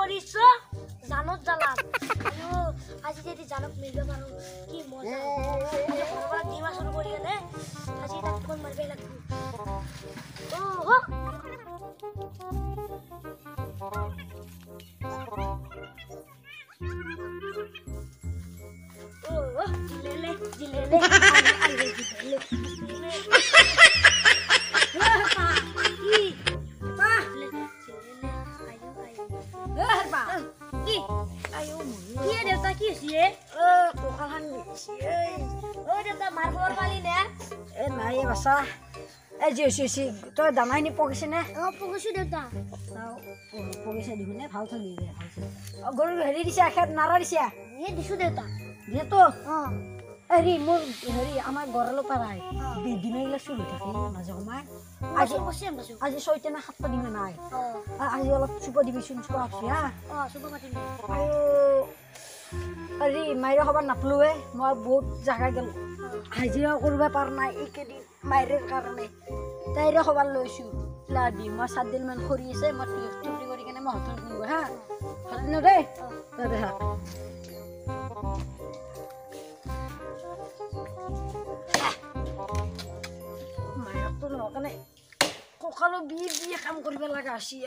কৰিছো জানত জ্বালাম আয়ো আজি যদি জানক মিলিব পাৰো কি মজা ঘৰবা ডিমা শুৰু কৰি গলে আজি তাক ফোন মারবে লাগবো ওহো ওহো জিলেলে জিলেলে আইলে জিলেলে তই দানাখিনি পকিছে নে পকিছো দেউতা পকিছে দেখোনে ভাল থলি গৰু হেৰি দিছা খেত নাৰা দিছা দিছো দেউতা দিয়েতো হেৰি মোৰ হেৰি আমাৰ গড়ালৰ পৰাই দিনগিলা চুলি থাকে মাজে সময় আজি 6টা না 7টা দিন নাই আজি অলপ চুপ দিবিচোন চুপ আছি হা আৰু হেৰি মাইৰে খবৰ নাপলোৱে মই বহুত জাগা গেলো হাজিৰা কৰিব পৰা নাই এইকেইদিন মাইৰেৰ কাৰণে তাইৰে খবৰ লৈছো লাদি মই 7 দিন মান খৰি আছে মই টুপি কৰি কেনে মই হোটেল কিনিব হা ভালে ন দেই দে হা মাইৰটো নকনে কঁকালো বিয়ে কাম কৰিব লগা আছে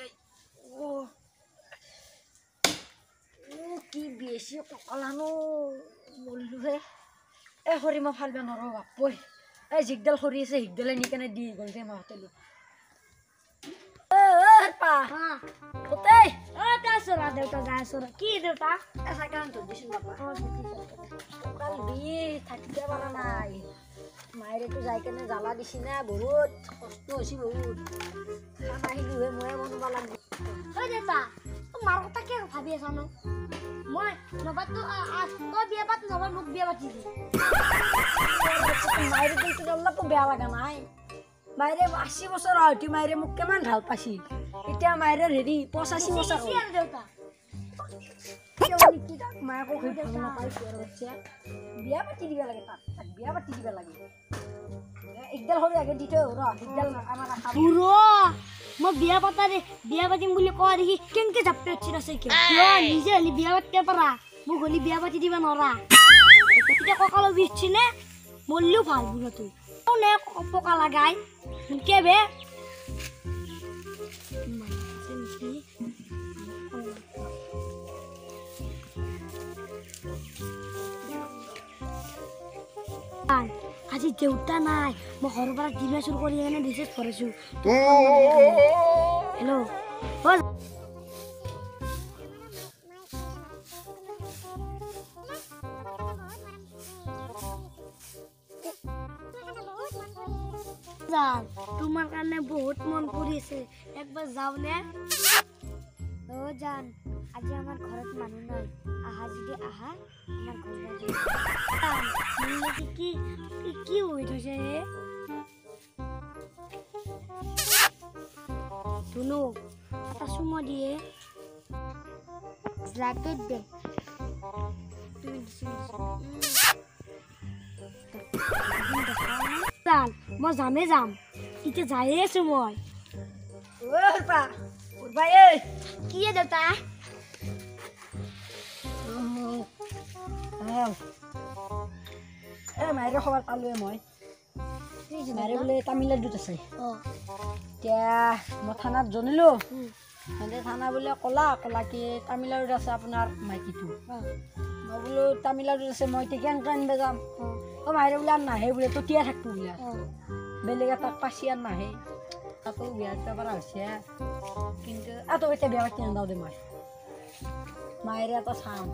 কি বেছি কঁকালানো মৰিলোহে এই খৰি মই ফালিব নোৱাৰো বাপৈ এই জিগডাল খৰি আছে সিগডালে নি কেনে দি গ'ল দে মই হোটেলত দেউতা যাই আছো কি দেউতা চাইকেল ধৰিছোন বাপা কঁকাল বিয়ে থাকিব পৰা নাই মায়েৰেতো যাই কেনে জ্বালা দিছি না বহুত কষ্ট হৈছে বহুত খানা আহিলোহে ময়ে বনাব লাগিব দেউতা মাৰ কথা কি ভাবি আছা ন মই নবাতো তই বিয়া পাত নবাৰ মোক বিয়া পাতি দি মায়েৰে কিন্তু অলপো বেয়া লগা নাই মায়েৰে 80 বছৰ হয়তো মায়েৰে মোক কিমান ভাল পাইছি এতিয়া মায়েৰৰ হেৰি 85 বছৰ হ'ল দেউতা মায়াকো ভাল নাপাইছো আৰু বাচ্চা বিয়া পাতি দিব লাগে তাক বিয়া পাতি দিব লাগে একডাল সৰু আগে দি থৈ ৰ একডাল আমাৰ মই বিয়া পাতা দে বিয়া পাতিম বুলি কোৱা দেখি কেনেকে জাপে উঠি আছে নিজে হলি বিয়া পাতিব পাৰা মোক হলি বিয়া পাতি দিব নোৱাৰা এতিয়া কঁকালো বিছছি নে মৰিলেও ভাল বুঢ়াটো নে পকা লাগাই কে বে আজি দেউতা নাই মই ঘৰৰ পৰা ডিমা চুৰ কৰি কেনে ৰিচাৰ্জ কৰিছো হেল্ল' তোমাৰ কাৰণে বহুত মন পৰিছে একবাৰ যাও নে জান আজি আমাৰ ঘৰত মানুহ নাই আহা যদি আহা আমাৰ ঘৰত কি কি হৈ থৈছে ধুনু এটা চুমা দিয়ে জ্যাকেট দে মই যামে যাম এতিয়া যাই আছো মই কি দেউতা মায়েৰে খবৰ পালোৱে মই মায়েৰে বোলে তামিলনাডুত আছে এতিয়া মই থানাত জনালো থানা বোলে ক'লা কি তামিলনাডুত আছে আপোনাৰ মাইকীটো মই বোলো তামিলনাডুত আছে মই এতিয়া কেনেকৈ আনিব যাম মায়েৰে বোলে আৰু নাহে বোলে ততিয়া থাকবো বোলে বেলেগ এটাক পাচি আৰু নাহে তাতো বিয়া দিব পৰা হৈছে কিন্তু এতিয়া বিয়া পাতি নাযাওঁ দে মই মায়েৰে এটা চাম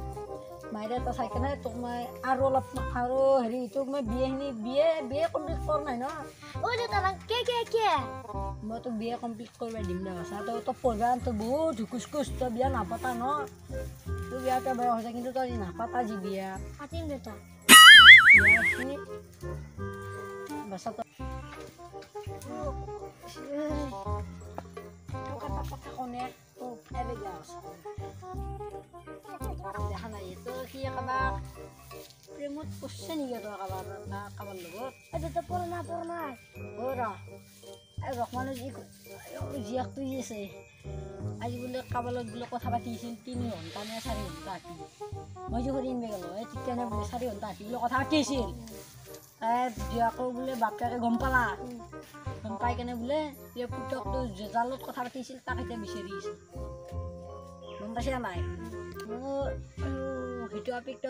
মায়েৰে এটা চাই কেনে তোক মই আৰু অলপ আৰু হেৰি তোক মই বিয়ে কমপ্লিট কৰা নাই ন মই তোক বিয়ে কমপ্লিট কৰিব দিম দে বাচা তই পঢ়বা তই বহুত হুকুচ তই বিয়া নাপাতা ন তোৰ বিয়া এটা বয়স হৈছে কিন্তু তই নাপাতা যি বিয়া পাতিম দেউতা বিয়াখিনি বাচা তই কথা কনে দেখা নাই তই কি কাৰোবাক প্ৰেমত পঢ়ছে নেকি তই কাৰোবাৰ লগত পুৰণা ৰ ৰহমানৰ জীয়েকটো যি আছে আজি বোলে কাবালত বোলে কথা পাতিছিল 3 ঘণ্টা নে 4 ঘণ্টা আঁকি মই যে সৰি ইনবে গ'লো তেতিয়ানে বোলে 4 ঘণ্টা আঁকি বোলে কথা পাতিছিল জীয়েকৰ বোলে বাপেকে গম পালা গম পাই কেনে বোলে পুতকটো জেজালত কথা পাতিছিল তাক এতিয়া বিচাৰি আছে গম পাইছা নাই সেইটো আপিকটো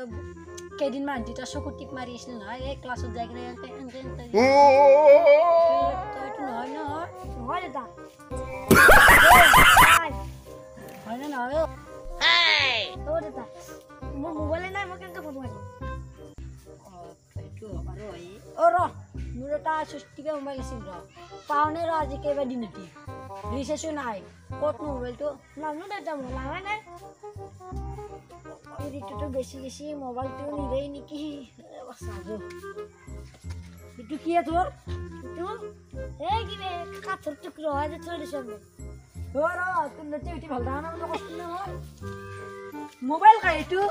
কেইদিনমান যেতিয়া চকুত টিপ মাৰি আছিল নহয় এই ক্লাছত যাই কিনে নহয় নহয় নহয় দাদা হয় নে নহয় অ দাদা মোৰ মোবাইলে নাই মই কেনেকৈ ফোন মাৰিম সেইটো আৰু ৰ মোৰ এটা সৃষ্টিকে মোবাইল আছিল পাওনে আজি কেইবাদিন এটি ৰিচাৰ্জো নাই ক'তনো মোবাইলটো নানো দাদা মোৰ লাগাই নাই ঋতুটো বেছি বেছি মোবাইলটো নিলেই নেকি চাজো এইটো কি তোৰ এইটো এই কিবা কাঠৰ টুকুৰা হয় যে থৈ দিছোঁ তোৰ তোৰ নেটি উঠি ভাল দেখা নাই কৈছিল নহয় মোবাইল কা এইটো